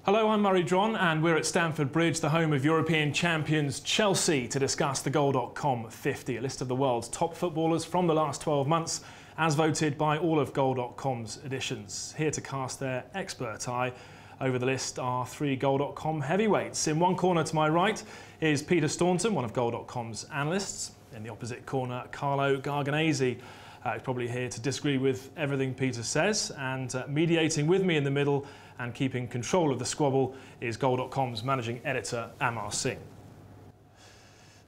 Hello, I'm Murray Dron and we're at Stamford Bridge, the home of European champions Chelsea, to discuss the Goal.com 50, a list of the world's top footballers from the last 12 months, as voted by all of Goal.com's editions. Here to cast their expert eye over the list are three Goal.com heavyweights. In one corner to my right is Peter Staunton, one of Goal.com's analysts. In the opposite corner, Carlo Garganese. He's probably here to disagree with everything Peter says, and mediating with me in the middle and keeping control of the squabble is Goal.com's managing editor, Amar Singh.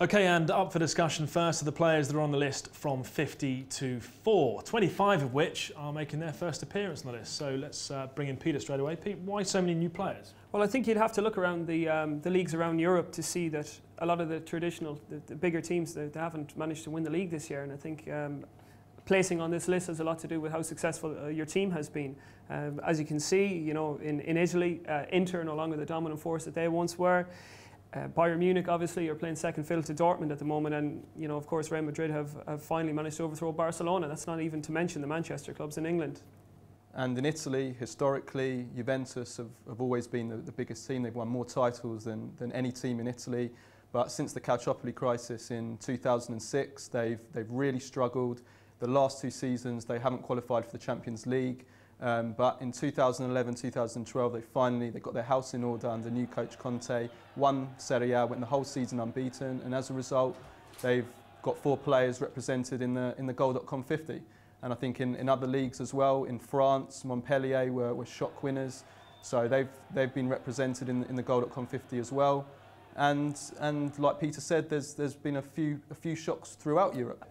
OK, and up for discussion first are the players that are on the list from 50 to 4, 25 of which are making their first appearance on the list. So let's bring in Peter straight away. Pete, why so many new players? Well, I think you'd have to look around the leagues around Europe to see that a lot of the traditional, the bigger teams, they haven't managed to win the league this year, and I think placing on this list has a lot to do with how successful your team has been. As you can see, you know, in Italy, Inter are no longer the dominant force that they once were. Bayern Munich obviously are playing second fiddle to Dortmund at the moment, and you know, of course, Real Madrid have finally managed to overthrow Barcelona. That's not even to mention the Manchester clubs in England. And in Italy, historically, Juventus have always been the biggest team. They've won more titles than any team in Italy. But since the Calciopoli crisis in 2006, they've really struggled. The last two seasons, they haven't qualified for the Champions League. But in 2011, 2012, they got their house in order under new coach Conte, won Serie A, went the whole season unbeaten, and as a result, they've got 4 players represented in the Goal.com 50. And I think in other leagues as well, in France, Montpellier were shock winners, so they've been represented in the Goal.com 50 as well. And like Peter said, there's been a few shocks throughout Europe.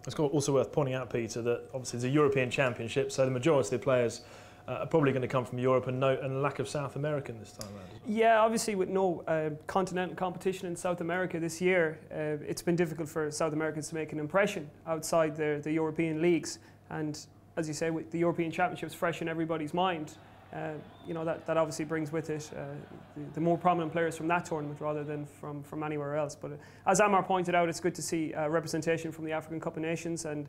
It's also worth pointing out, Peter, that obviously it's a European Championship, so the majority of the players are probably going to come from Europe, and lack of South American this time around. Yeah, obviously with no continental competition in South America this year, it's been difficult for South Americans to make an impression outside the European leagues. And as you say, with the European Championships fresh in everybody's mind, you know, that obviously brings with it the more prominent players from that tournament rather than from anywhere else. But as Amar pointed out, it's good to see representation from the African Cup of Nations and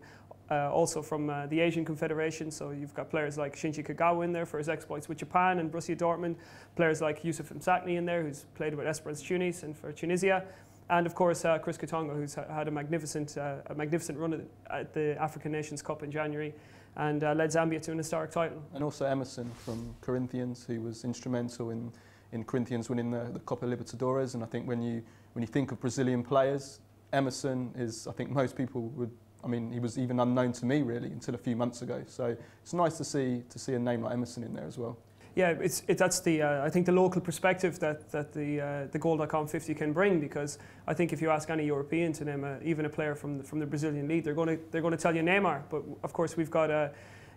also from the Asian Confederation. So you've got players like Shinji Kagawa in there for his exploits with Japan and Borussia Dortmund, players like Youssef Msakni in there, who's played with Esperance Tunis and for Tunisia, and of course Chris Katonga, who's had a magnificent run at the African Nations Cup in January, and led Zambia to an historic title. And also Emerson from Corinthians, who was instrumental in Corinthians winning the Copa Libertadores. And I think when you think of Brazilian players, Emerson is, I think most people would, I mean, he was even unknown to me really until a few months ago. So it's nice to see a name like Emerson in there as well. Yeah, that's the I think the local perspective that the Goal.com 50 can bring, because I think if you ask any European to name even a player from the Brazilian league, they're going to tell you Neymar. But of course we've got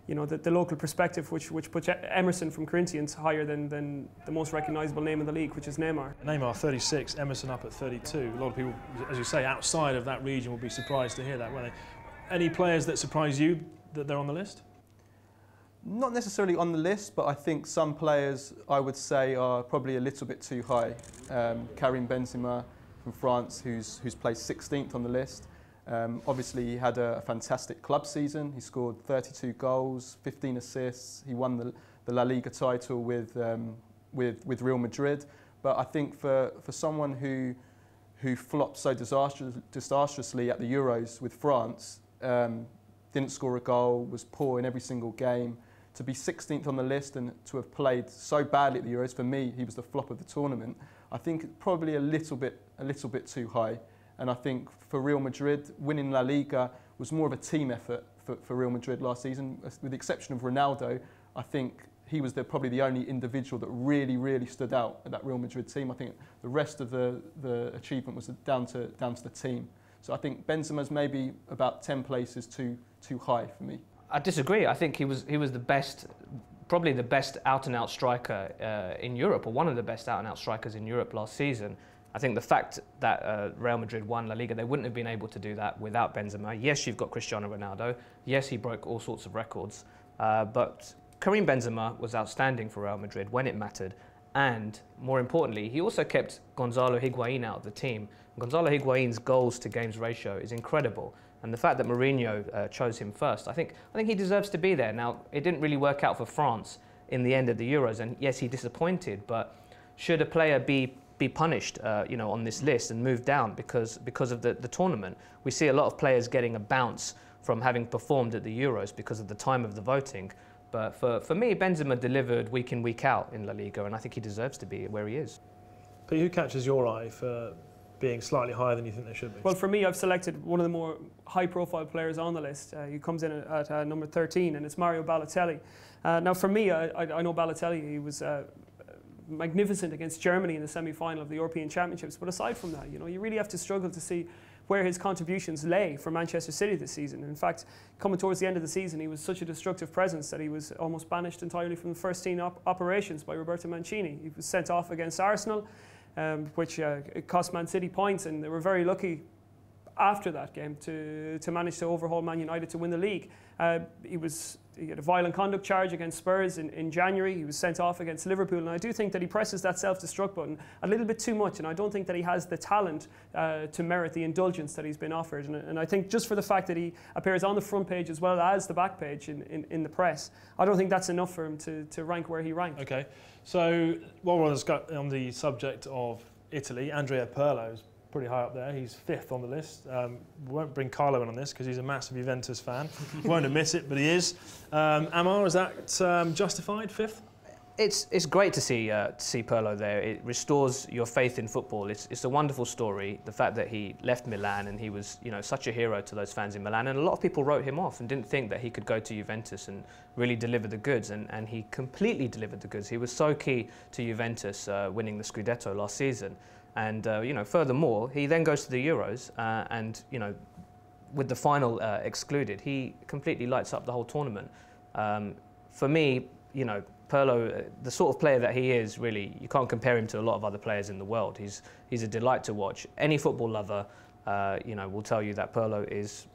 you know, the local perspective which puts Emerson from Corinthians higher than the most recognisable name in the league, which is Neymar. Neymar 36, Emerson up at 32. A lot of people, as you say, outside of that region will be surprised to hear that, won't they? Any players that surprise you that they're on the list? Not necessarily on the list, but I think some players I would say are probably a little bit too high. Karim Benzema from France, who's placed 16th on the list. Obviously, he had a fantastic club season. He scored 32 goals, 15 assists. He won the La Liga title with Real Madrid. But I think for someone who flopped so disastrously at the Euros with France, didn't score a goal, was poor in every single game, to be 16th on the list and to have played so badly at the Euros, for me, he was the flop of the tournament. I think probably a little bit too high. And I think for Real Madrid, winning La Liga was more of a team effort for Real Madrid last season. With the exception of Ronaldo, I think he was probably the only individual that really stood out at that Real Madrid team. I think the rest of the achievement was down to the team. So I think Benzema's maybe about 10 places too high for me. I disagree. I think he was the best, probably the best out-and-out striker in Europe, or one of the best out-and-out strikers in Europe last season. I think the fact that Real Madrid won La Liga, they wouldn't have been able to do that without Benzema. Yes, you've got Cristiano Ronaldo. Yes, he broke all sorts of records. But Karim Benzema was outstanding for Real Madrid when it mattered. And more importantly, he also kept Gonzalo Higuain out of the team. Gonzalo Higuain's goals to games ratio is incredible. And the fact that Mourinho chose him first, I think he deserves to be there. Now, it didn't really work out for France. in the end of the Euros. And yes, he disappointed, but should a player be punished, you know, on this list and moved down because of the tournament? We see a lot of players getting a bounce from having performed at the Euros because of the time of the voting. But for me, Benzema delivered week in, week out in La Liga, and I think he deserves to be where he is. But who catches your eye for being slightly higher than you think they should be? Well, for me, I've selected one of the more high-profile players on the list. He comes in at number 13, and it's Mario Balotelli. Now, for me, I know Balotelli. He was magnificent against Germany in the semi-final of the European Championships. But aside from that, you know, you really have to struggle to see where his contributions lay for Manchester City this season. In fact, coming towards the end of the season, he was such a destructive presence that he was almost banished entirely from the first team operations by Roberto Mancini. He was sent off against Arsenal, which it cost Man City points, and they were very lucky after that game to manage to overhaul Man United to win the league. He had a violent conduct charge against Spurs in January. He was sent off against Liverpool, and I do think that he presses that self-destruct button a little bit too much, and I don't think that he has the talent to merit the indulgence that he's been offered. And I think just for the fact that he appears on the front page as well as the back page in the press, I don't think that's enough for him to rank where he ranked. Okay, so while we're on the subject of Italy, Andrea Pirlo's pretty high up there. He's 5th on the list. We won't bring Carlo in on this because he's a massive Juventus fan. Won't admit it, but he is. Amar, is that justified, 5th? It's great to see Pirlo there. It restores your faith in football. It's a wonderful story. The fact that he left Milan and he was, you know, such a hero to those fans in Milan, and a lot of people wrote him off and didn't think that he could go to Juventus and really deliver the goods, and he completely delivered the goods. He was so key to Juventus winning the Scudetto last season. And you know, furthermore, he then goes to the Euros, and you know, with the final excluded, he completely lights up the whole tournament. For me, you know, Pirlo, the sort of player that he is, really, you can't compare him to a lot of other players in the world. He's a delight to watch. Any football lover, you know, will tell you that Pirlo is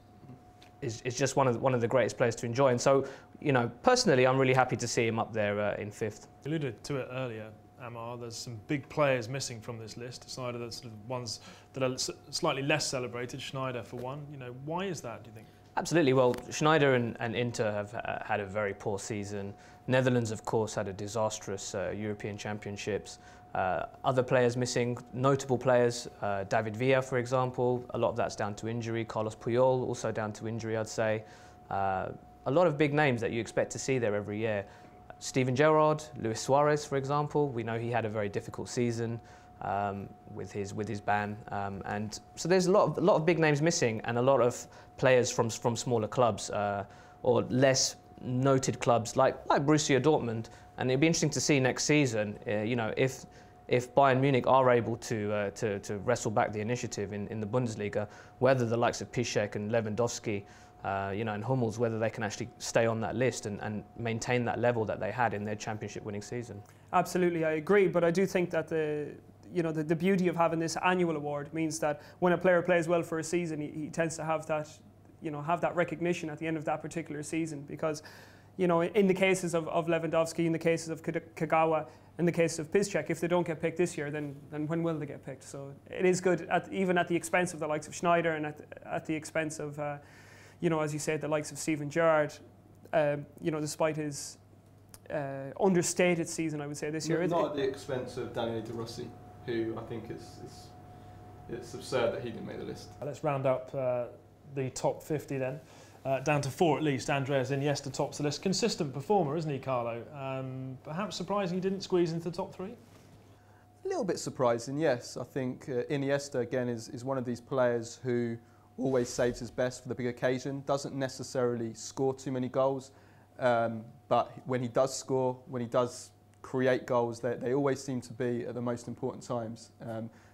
just one of the greatest players to enjoy. And so, you know, personally, I'm really happy to see him up there in 5th. You alluded to it earlier, Amar. There's some big players missing from this list, aside of the sort of ones that are slightly less celebrated. Schneider, for one. You know, why is that, do you think? Absolutely. Well, Schneider and Inter have had a very poor season. Netherlands, of course, had a disastrous European Championships. Other players missing, notable players, David Villa, for example. A lot of that's down to injury. Carlos Puyol, also down to injury, I'd say. A lot of big names that you expect to see there every year. Steven Gerrard, Luis Suarez, for example. We know he had a very difficult season with his ban, and so there's a lot of big names missing, and a lot of players from smaller clubs or less noted clubs like Borussia Dortmund. And it'd be interesting to see next season, you know, if Bayern Munich are able to wrestle back the initiative in the Bundesliga, whether the likes of Piszczek and Lewandowski, you know, and Hummels, whether they can actually stay on that list and maintain that level that they had in their championship-winning season. Absolutely, I agree, but I do think that the beauty of having this annual award means that when a player plays well for a season, he tends to have that, you know, have that recognition at the end of that particular season. Because, you know, in the cases of Lewandowski, in the cases of Kagawa, in the case of Piszczek, if they don't get picked this year, then when will they get picked? So it is good, even at the expense of the likes of Schneider and at the expense of, you know, as you said, the likes of Steven Gerrard, you know, despite his understated season, I would say, this year. Not at the expense of Daniele De Rossi, who I think it's absurd that he didn't make the list. Let's round up the top 50 then. Down to 4 at least. Andreas Iniesta tops the list. Consistent performer, isn't he, Carlo? Perhaps surprising he didn't squeeze into the top 3? A little bit surprising, yes. I think Iniesta, again, is one of these players who always saves his best for the big occasion, doesn't necessarily score too many goals, but when he does score, when he does create goals, they always seem to be at the most important times.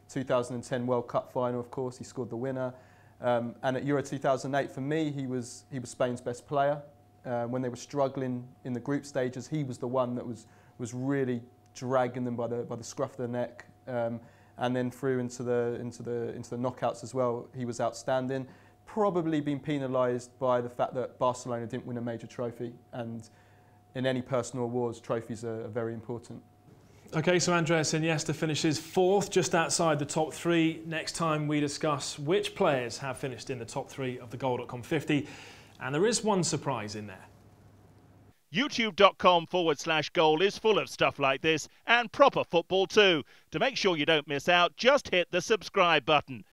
2010 World Cup final, of course, he scored the winner. And at Euro 2008, for me, he was Spain's best player. When they were struggling in the group stages, he was the one that was really dragging them by the scruff of the neck. And then through into the knockouts as well, he was outstanding. Probably been penalised by the fact that Barcelona didn't win a major trophy, and in any personal awards, trophies are very important. Okay, so Andreas Iniesta finishes 4th, just outside the top 3. Next time we discuss which players have finished in the top 3 of the Goal.com 50, and there is one surprise in there. YouTube.com/goal is full of stuff like this and proper football too. To make sure you don't miss out, just hit the subscribe button.